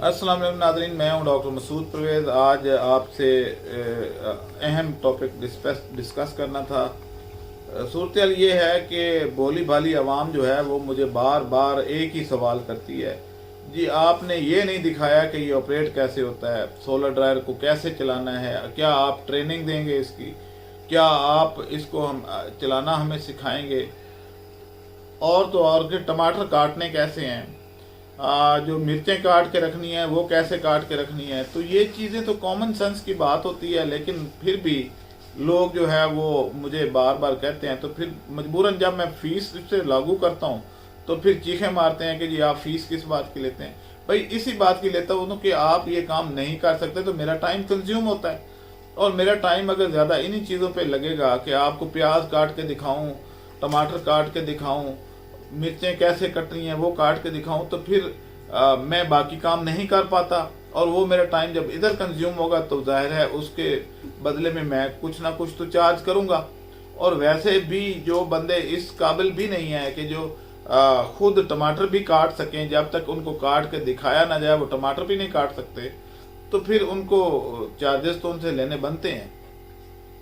अस्सलाम वालेकुम नाज़रीन, मैं हूं डॉक्टर मसूद परवेज़। आज आपसे अहम टॉपिक डिस्कस करना था। सूरत ये है कि भोली भाली आवाम जो है वो मुझे बार बार एक ही सवाल करती है, जी आपने ये नहीं दिखाया कि ये ऑपरेट कैसे होता है, सोलर ड्रायर को कैसे चलाना है, क्या आप ट्रेनिंग देंगे इसकी, क्या आप इसको हम चलाना हमें सिखाएंगे, और तो और कि टमाटर काटने कैसे हैं, जो मिर्चें काट के रखनी है वो कैसे काट के रखनी है। तो ये चीज़ें तो कॉमन सेंस की बात होती है, लेकिन फिर भी लोग जो है वो मुझे बार बार कहते हैं, तो फिर मजबूरन जब मैं फीस से लागू करता हूँ तो फिर चीखें मारते हैं कि जी आप फीस किस बात की लेते हैं। भाई इसी बात की लेता हूँ कि आप ये काम नहीं कर सकते तो मेरा टाइम कंज्यूम होता है, और मेरा टाइम अगर ज़्यादा इन्हीं चीज़ों पे लगेगा कि आपको प्याज काट के दिखाऊं, टमाटर काट के दिखाऊं, मिर्चें कैसे कटनी है वो काट के दिखाऊं, तो फिर मैं बाकी काम नहीं कर पाता, और वो मेरा टाइम जब इधर कंज्यूम होगा तो जाहिर है उसके बदले में मैं कुछ ना कुछ तो चार्ज करूंगा। और वैसे भी जो बंदे इस काबिल भी नहीं है कि जो खुद टमाटर भी काट सकें, जब तक उनको काट के दिखाया ना जाए वो टमाटर भी नहीं काट सकते, तो फिर उनको चार्जेस तो उनसे लेने बनते हैं।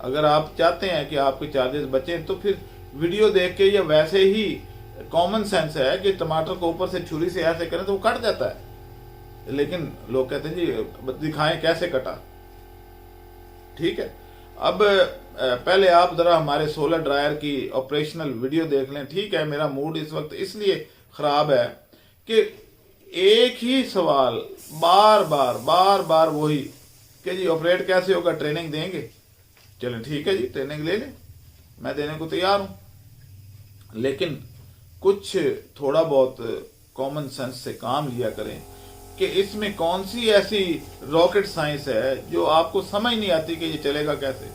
अगर आप चाहते हैं कि आपके चार्जेस बचें तो फिर वीडियो देख के, या वैसे ही कॉमन सेंस है कि टमाटर को ऊपर से छुरी से ऐसे करें तो वो कट जाता है, लेकिन लोग कहते हैं जी दिखाएं कैसे कटा। ठीक है, अब पहले आप जरा हमारे सोलर ड्रायर की ऑपरेशनल वीडियो देख लें। ठीक है, मेरा मूड इस वक्त इसलिए खराब है कि एक ही सवाल बार बार वही कि जी ऑपरेट कैसे होगा, ट्रेनिंग देंगे। चलें ठीक है जी, ट्रेनिंग ले लें, मैं देने को तैयार हूं, लेकिन कुछ थोड़ा बहुत कॉमन सेंस से काम लिया करें कि इसमें कौन सी ऐसी रॉकेट साइंस है जो आपको समझ नहीं आती कि ये चलेगा कैसे।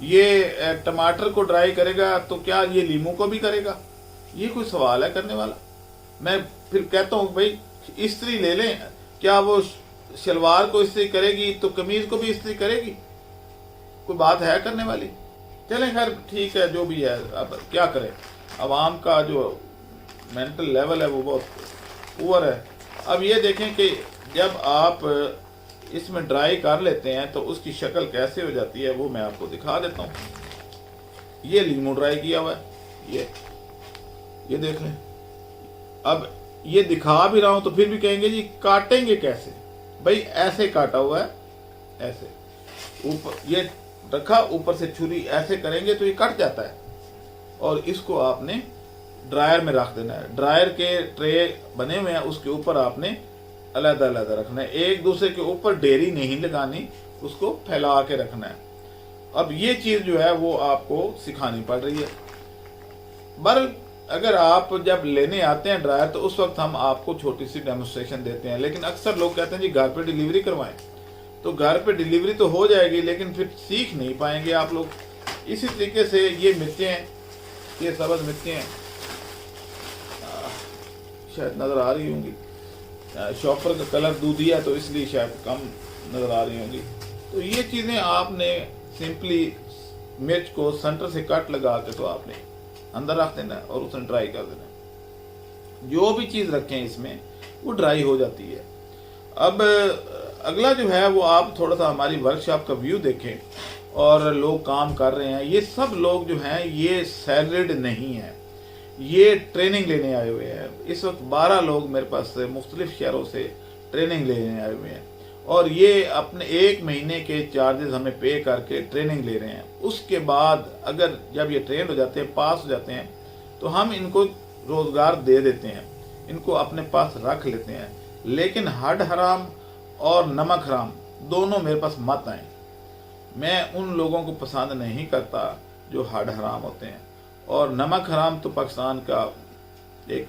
ये टमाटर को ड्राई करेगा तो क्या ये लीमू को भी करेगा? ये कोई सवाल है करने वाला? मैं फिर कहता हूँ भाई इस्त्री ले लें, क्या वो शलवार को इस्त्री करेगी तो कमीज को भी इस्त्री करेगी? कोई बात है करने वाली? चलें खैर ठीक है, जो भी है, अब क्या करें, आवाम का जो मेंटल लेवल है वो बहुत पुअर है। अब ये देखें कि जब आप इसमें ड्राई कर लेते हैं तो उसकी शक्ल कैसे हो जाती है, वो मैं आपको दिखा देता हूँ। ये लीमू ड्राई किया हुआ है, ये देख लें। अब ये दिखा भी रहा हूं तो फिर भी कहेंगे जी काटेंगे कैसे? भाई ऐसे काटा हुआ है, ऐसे ऊपर ये रखा, ऊपर से छुरी ऐसे करेंगे तो ये कट जाता है, और इसको आपने ड्रायर में रख देना है। ड्रायर के ट्रे बने हुए हैं, उसके ऊपर आपने अलग-अलग रखना है, एक दूसरे के ऊपर डेरी नहीं लगानी, उसको फैला के रखना है। अब ये चीज जो है वो आपको सिखानी पड़ रही है। बहरहाल अगर आप जब लेने आते हैं ड्रायर तो उस वक्त हम आपको छोटी सी डेमोस्ट्रेशन देते हैं, लेकिन अक्सर लोग कहते हैं जी घर पे डिलीवरी करवाएं, तो घर पे डिलीवरी तो हो जाएगी लेकिन फिर सीख नहीं पाएंगे आप लोग। इसी तरीके से ये मिर्चें, ये सब्ज मिर्चें शायद नजर आ रही होंगी, शॉपर का कलर दूधी है तो इसलिए शायद कम नजर आ रही होंगी। तो ये चीजें आपने सिंपली मिर्च को सेंटर से कट लगा के तो आपने अंदर रख देना और उसे ड्राई कर देना। जो भी चीज रखें इसमें वो ड्राई हो जाती है। अब अगला जो है वो आप थोड़ा सा हमारी वर्कशॉप का व्यू देखें, और लोग काम कर रहे हैं। ये सब लोग जो हैं ये सैलरीड नहीं है, ये ट्रेनिंग लेने आए हुए हैं। इस वक्त 12 लोग मेरे पास मुख्तलिफ शहरों से ट्रेनिंग लेने आए हुए हैं, और ये अपने 1 महीने के चार्जेस हमें पे करके ट्रेनिंग ले रहे हैं। उसके बाद अगर जब ये ट्रेन हो जाते हैं, पास हो जाते हैं, तो हम इनको रोजगार दे देते हैं, इनको अपने पास रख लेते हैं। लेकिन हड हराम और नमक हराम दोनों मेरे पास मत आए। मैं उन लोगों को पसंद नहीं करता जो हड हराम होते हैं, और नमक हराम तो पाकिस्तान का एक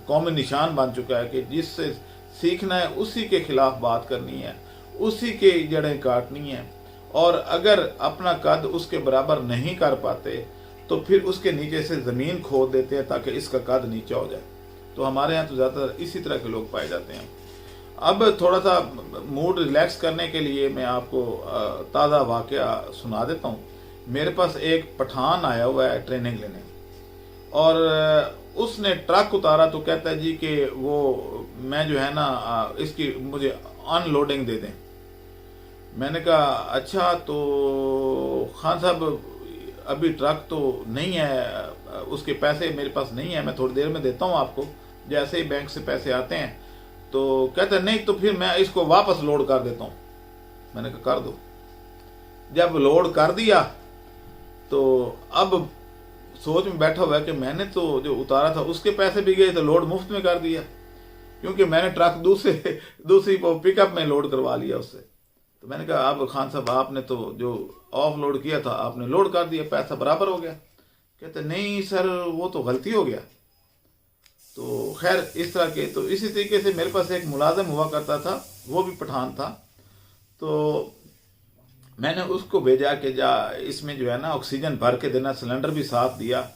कौमी निशान बन चुका है कि जिससे सीखना है उसी के खिलाफ बात करनी है, उसी के जड़ें काटनी है, और अगर अपना कद उसके बराबर नहीं कर पाते तो फिर उसके नीचे से ज़मीन खोद देते हैं ताकि इसका कद नीचा हो जाए। तो हमारे यहाँ तो ज़्यादातर इसी तरह के लोग पाए जाते हैं। अब थोड़ा सा मूड रिलैक्स करने के लिए मैं आपको ताज़ा वाक़या सुना देता हूँ। मेरे पास एक पठान आया हुआ है ट्रेनिंग लेने, और उसने ट्रक उतारा तो कहता है जी कि वो मैं जो है ना इसकी मुझे अनलोडिंग दे दें। मैंने कहा अच्छा, तो खान साहब अभी ट्रक तो नहीं है, उसके पैसे मेरे पास नहीं है, मैं थोड़ी देर में देता हूँ आपको, जैसे ही बैंक से पैसे आते हैं। तो कहते नहीं, तो फिर मैं इसको वापस लोड कर देता हूँ। मैंने कहा कर दो। जब लोड कर दिया तो अब सोच में बैठा हुआ है कि मैंने तो जो उतारा था उसके पैसे भी गए, तो लोड मुफ्त में कर दिया, क्योंकि मैंने ट्रक दूसरी पिकअप में लोड करवा लिया उससे। तो मैंने कहा अब खान साहब आपने तो जो ऑफ लोड किया था आपने लोड कर दिया, पैसा बराबर हो गया। कहते नहीं सर वो तो गलती हो गया। तो खैर इस तरह के, तो इसी तरीके से मेरे पास एक मुलाजिम हुआ करता था, वो भी पठान था। तो मैंने उसको भेजा कि जा इसमें जो है ना ऑक्सीजन भर के देना, सिलेंडर भी साथ दिया,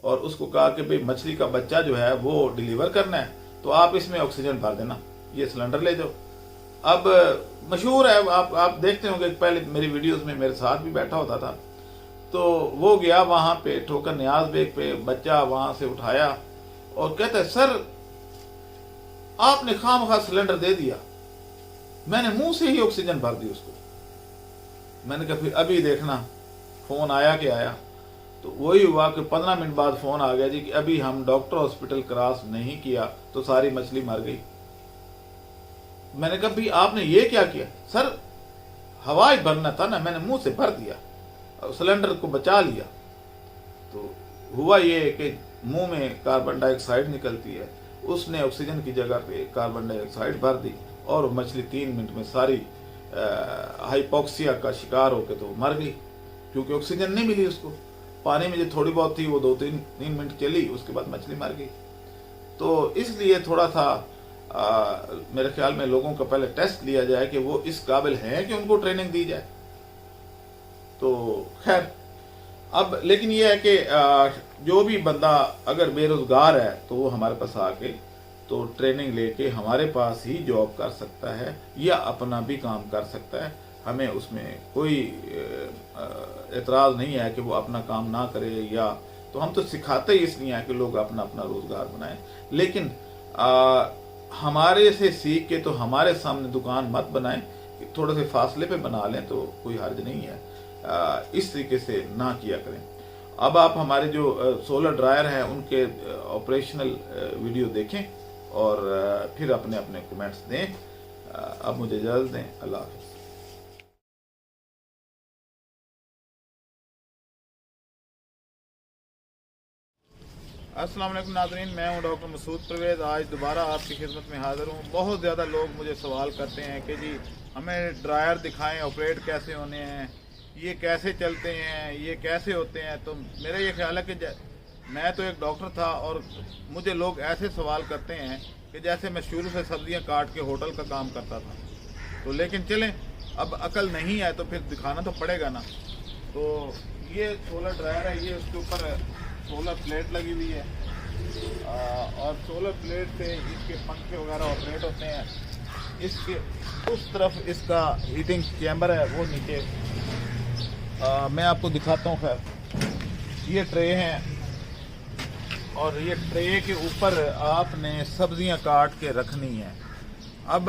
और उसको कहा कि भाई मछली का बच्चा जो है वो डिलीवर करना है, तो आप इसमें ऑक्सीजन भर देना, ये सिलेंडर ले जाओ। अब मशहूर है, आप देखते होंगे, पहले मेरी वीडियोस में मेरे साथ भी बैठा होता था। तो वो गया वहां पे ठोकर न्याज बेग पे, बच्चा वहां से उठाया और कहता है सर आपने खामखा सिलेंडर दे दिया, मैंने मुंह से ही ऑक्सीजन भर दी उसको। मैंने कहा फिर अभी देखना फोन आया कि आया। तो वही हुआ कि 15 मिनट बाद फोन आ गया जी कि अभी हम डॉक्टर हॉस्पिटल क्रॉस नहीं किया तो सारी मछली मर गई। मैंने कहा भाई आपने ये क्या किया? सर हवा ही भरना था ना, मैंने मुंह से भर दिया, सिलेंडर को बचा लिया। तो हुआ ये कि मुंह में कार्बन डाइऑक्साइड निकलती है, उसने ऑक्सीजन की जगह पे कार्बन डाइऑक्साइड भर दी और मछली 3 मिनट में सारी हाइपोक्सिया का शिकार होकर तो मर गई, क्योंकि ऑक्सीजन नहीं मिली उसको। पानी में जो थोड़ी बहुत थी वो 2-3 मिनट चली, उसके बाद मछली मर गई। तो इसलिए थोड़ा सा मेरे ख्याल में लोगों का पहले टेस्ट लिया जाए कि वो इस काबिल हैं कि उनको ट्रेनिंग दी जाए। तो खैर अब लेकिन ये है कि जो भी बंदा अगर बेरोजगार है तो वो हमारे पास आके तो ट्रेनिंग लेके हमारे पास ही जॉब कर सकता है या अपना भी काम कर सकता है। हमें उसमें कोई एतराज़ नहीं है कि वो अपना काम ना करे, या तो हम तो सिखाते ही इसलिए हैं कि लोग अपना अपना रोजगार बनाएं। लेकिन हमारे से सीख के तो हमारे सामने दुकान मत बनाएं, थोड़े से फासले पे बना लें तो कोई हर्ज नहीं है। इस तरीके से ना किया करें। अब आप हमारे जो सोलर ड्रायर हैं उनके ऑपरेशनल वीडियो देखें और फिर अपने अपने कमेंट्स दें। अब मुझे इजाज़त दें, अल्लाह हाफ़िज़। अस्सलाम वालेकुम नाज़रीन, मैं हूं डॉक्टर मसूद परवेज़। आज दोबारा आपकी खिदमत में हाज़िर हूं। बहुत ज़्यादा लोग मुझे सवाल करते हैं कि जी हमें ड्रायर दिखाएं, ऑपरेट कैसे होने हैं, ये कैसे चलते हैं, ये कैसे होते हैं। तो मेरा ये ख्याल है कि मैं तो एक डॉक्टर था और मुझे लोग ऐसे सवाल करते हैं कि जैसे मैं शुरू से सब्जियां काट के होटल का काम करता था। तो लेकिन चलें, अब अकल नहीं है तो फिर दिखाना तो पड़ेगा ना। तो ये सोलर ड्रायर है, ये उसके ऊपर सोलर प्लेट लगी हुई है और सोलर प्लेट से इसके पंखे वगैरह ऑपरेट होते हैं। इसके उस तरफ इसका हीटिंग चैम्बर है, वो नीचे मैं आपको दिखाता हूँ। खैर ये ट्रे हैं और ये ट्रे के ऊपर आपने सब्जियां काट के रखनी है। अब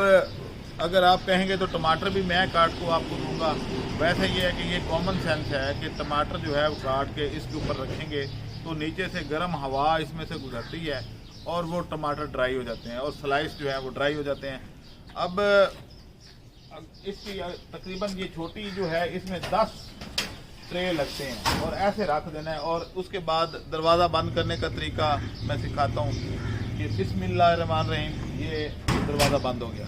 अगर आप कहेंगे तो टमाटर भी मैं काट को आपको दूंगा। वैसे ये है कि ये कॉमन सेंस है कि टमाटर जो है वो काट के इसके ऊपर रखेंगे तो नीचे से गर्म हवा इसमें से गुजरती है और वो टमाटर ड्राई हो जाते हैं और स्लाइस जो है वो ड्राई हो जाते हैं। अब इसकी तकरीबन ये छोटी जो है इसमें 10 ट्रे लगते हैं और ऐसे रख देना है। और उसके बाद दरवाज़ा बंद करने का तरीका मैं सिखाता हूँ कि बिस्मिल्लाहिर्रहमानिर्रहीम, ये दरवाज़ा बंद हो गया।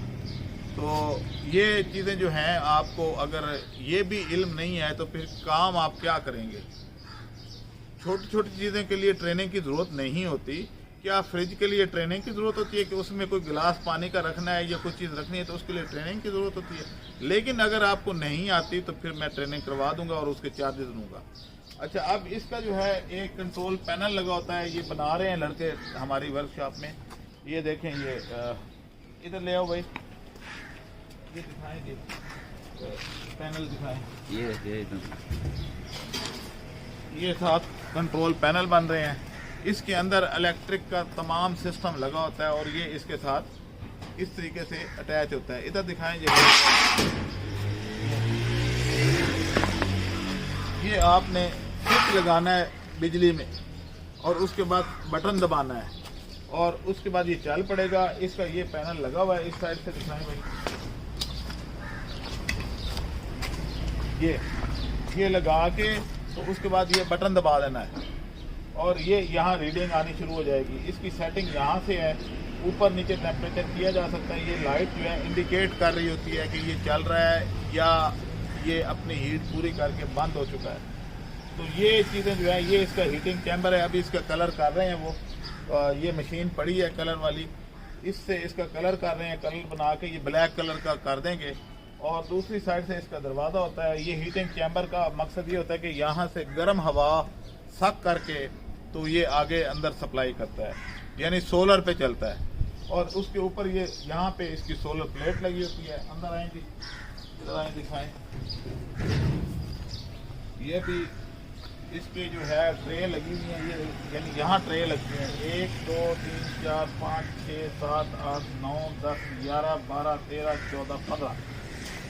तो ये चीज़ें जो हैं आपको अगर ये भी इल्म नहीं है तो फिर काम आप क्या करेंगे। छोटी छोटी चीज़ें के लिए ट्रेनिंग की ज़रूरत नहीं होती। क्या फ्रिज के लिए ट्रेनिंग की ज़रूरत होती है कि उसमें कोई गिलास पानी का रखना है या कोई चीज़ रखनी है तो उसके लिए ट्रेनिंग की ज़रूरत होती है। लेकिन अगर आपको नहीं आती तो फिर मैं ट्रेनिंग करवा दूंगा और उसके चार्जेस लूँगा। अच्छा, अब इसका जो है एक कंट्रोल पैनल लगा होता है, ये बना रहे हैं लड़के हमारी वर्कशॉप में। ये देखें, ये इधर ले आओ भाई, ये दिखाएंगे पैनल दिखाएं। ये 7 कंट्रोल पैनल बन रहे हैं। इसके अंदर इलेक्ट्रिक का तमाम सिस्टम लगा होता है और ये इसके साथ इस तरीके से अटैच होता है। इधर दिखाएं जैसे ये आपने स्विच लगाना है बिजली में और उसके बाद बटन दबाना है और उसके बाद ये चल पड़ेगा। इसका ये पैनल लगा हुआ है, इस साइड से दिखाएं भाई, ये लगा के तो उसके बाद ये बटन दबा देना है और ये यहाँ रीडिंग आनी शुरू हो जाएगी। इसकी सेटिंग यहाँ से है, ऊपर नीचे टेम्परेचर किया जा सकता है। ये लाइट जो है इंडिकेट कर रही होती है कि ये चल रहा है या ये अपनी हीट पूरी करके बंद हो चुका है। तो ये चीज़ें जो है, ये इसका हीटिंग चैम्बर है। अभी इसका कलर कर रहे हैं वो, ये मशीन पड़ी है कलर वाली, इससे इसका कलर कर रहे हैं। कलर बना के ये ब्लैक कलर का कर देंगे और दूसरी साइड से इसका दरवाज़ा होता है। ये हीटिंग चैम्बर का मकसद ये होता है कि यहाँ से गर्म हवा सक करके तो ये आगे अंदर सप्लाई करता है, यानी सोलर पे चलता है। और उसके ऊपर ये यहाँ पे इसकी सोलर प्लेट लगी होती है। अंदर आएंगी, इधर आए दिखाएं, ये भी इसके जो है ट्रे लगी हुई है। ये यानी यहाँ ट्रे लगते हैं 1 2 3 4 5 6 7 8 9 10 11 12 13 14 15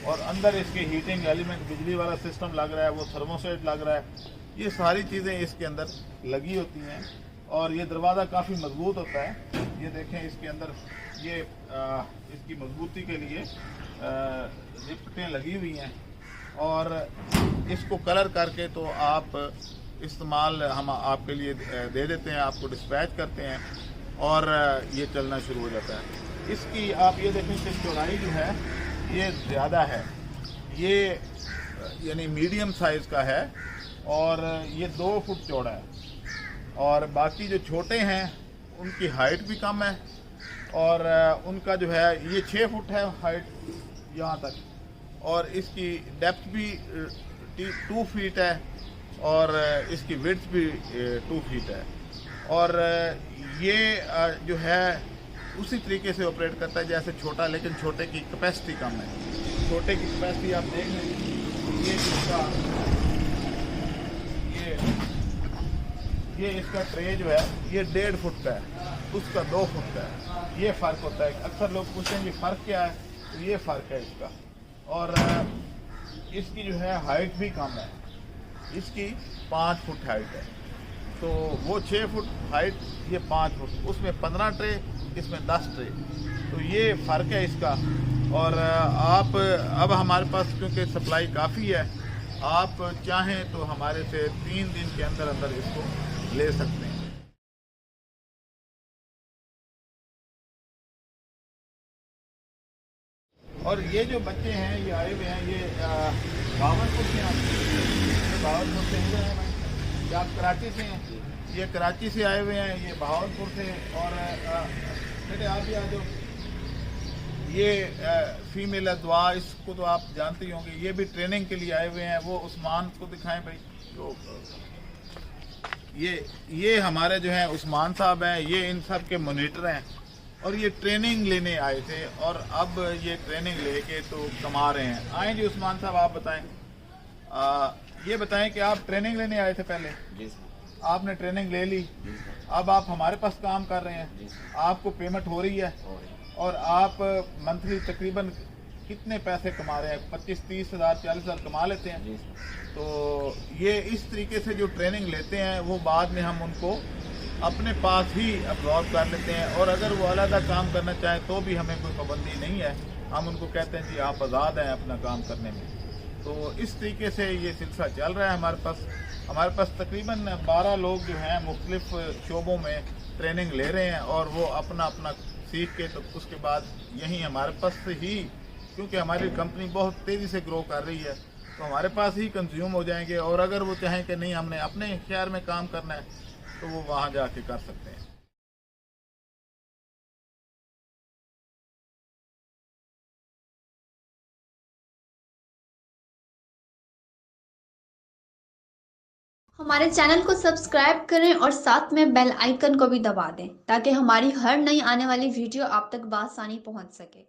और अंदर इसके हीटिंग एलिमेंट बिजली वाला सिस्टम लग रहा है, वो थर्मोस्टेट लग रहा है। ये सारी चीज़ें इसके अंदर लगी होती हैं और ये दरवाज़ा काफ़ी मजबूत होता है। ये देखें इसके अंदर ये इसकी मजबूती के लिए रिपटें लगी हुई हैं और इसको कलर करके तो आप इस्तेमाल हम आपके लिए दे देते हैं, आपको डिस्पैच करते हैं और ये चलना शुरू हो जाता है। इसकी आप ये देखें कि चौड़ाई जो है ये ज़्यादा है, ये यानी मीडियम साइज़ का है और ये 2 फुट चौड़ा है और बाकी जो छोटे हैं उनकी हाइट भी कम है और उनका जो है ये 6 फुट है हाइट यहाँ तक और इसकी डेप्थ भी 2 फीट है और इसकी विड्थ भी 2 फीट है और ये जो है उसी तरीके से ऑपरेट करता है जैसे छोटा, लेकिन छोटे की कैपेसिटी कम है। छोटे की कैपेसिटी आप देख लें, ये इसका ट्रे जो है ये 1.5 फुट का है, उसका 2 फुट का है। ये फ़र्क होता है। अक्सर लोग पूछते हैं कि फ़र्क क्या है, तो ये फ़र्क है इसका। और इसकी जो है हाइट भी कम है, इसकी 5 फुट हाइट है, तो वो 6 फुट हाइट, ये 5 फुट, उसमें 15 ट्रे, इसमें 10 ट्रे, तो ये फ़र्क है इसका। और आप अब हमारे पास क्योंकि सप्लाई काफ़ी है, आप चाहें तो हमारे से 3 दिन के अंदर अंदर इसको ले सकते हैं। और ये जो बच्चे हैं ये आए हुए हैं, ये भावलपुर से हैं, भावलपुर से हैं भाई, ये आप कराची से हैं, ये कराची से आए हुए हैं, ये भावलपुर से। और बेटे आप भी आ जाओ। ये फीमेल अदवा, इसको तो आप जानते ही होंगे, ये भी ट्रेनिंग के लिए आए हुए हैं। वो उस्मान को दिखाएं भाई, तो ये हमारे जो हैं उस्मान साहब हैं, ये इन सब के मॉनिटर हैं और ये ट्रेनिंग लेने आए थे और अब ये ट्रेनिंग लेके तो कमा रहे हैं। आए जी उस्मान साहब, आप बताएं, ये बताएं कि आप ट्रेनिंग लेने आए थे पहले? जी सर। आपने ट्रेनिंग ले ली, अब आप हमारे पास काम कर रहे हैं, आपको पेमेंट हो रही है और आप मंथली तकरीबन कितने पैसे कमा रहे हैं? 25-30 हज़ार 40 हज़ार कमा लेते हैं। तो ये इस तरीके से जो ट्रेनिंग लेते हैं वो बाद में हम उनको अपने पास ही अब्जॉर्ब कर लेते हैं और अगर वो अलग काम करना चाहें तो भी हमें कोई पाबंदी नहीं है। हम उनको कहते हैं कि आप आज़ाद हैं अपना काम करने में। तो इस तरीके से ये सिलसिला चल रहा है हमारे पास तकरीबन 12 लोग जो हैं मुख्तलिफ शोबों में ट्रेनिंग ले रहे हैं और वो अपना सीख के तो उसके बाद यहीं हमारे पास से ही, क्योंकि हमारी कंपनी बहुत तेज़ी से ग्रो कर रही है, तो हमारे पास ही कंज्यूम हो जाएंगे। और अगर वो चाहें कि नहीं हमने अपने शहर में काम करना है तो वो वहाँ जाके कर सकते हैं। हमारे चैनल को सब्सक्राइब करें और साथ में बेल आइकन को भी दबा दें ताकि हमारी हर नई आने वाली वीडियो आप तक बआसानी पहुंच सके।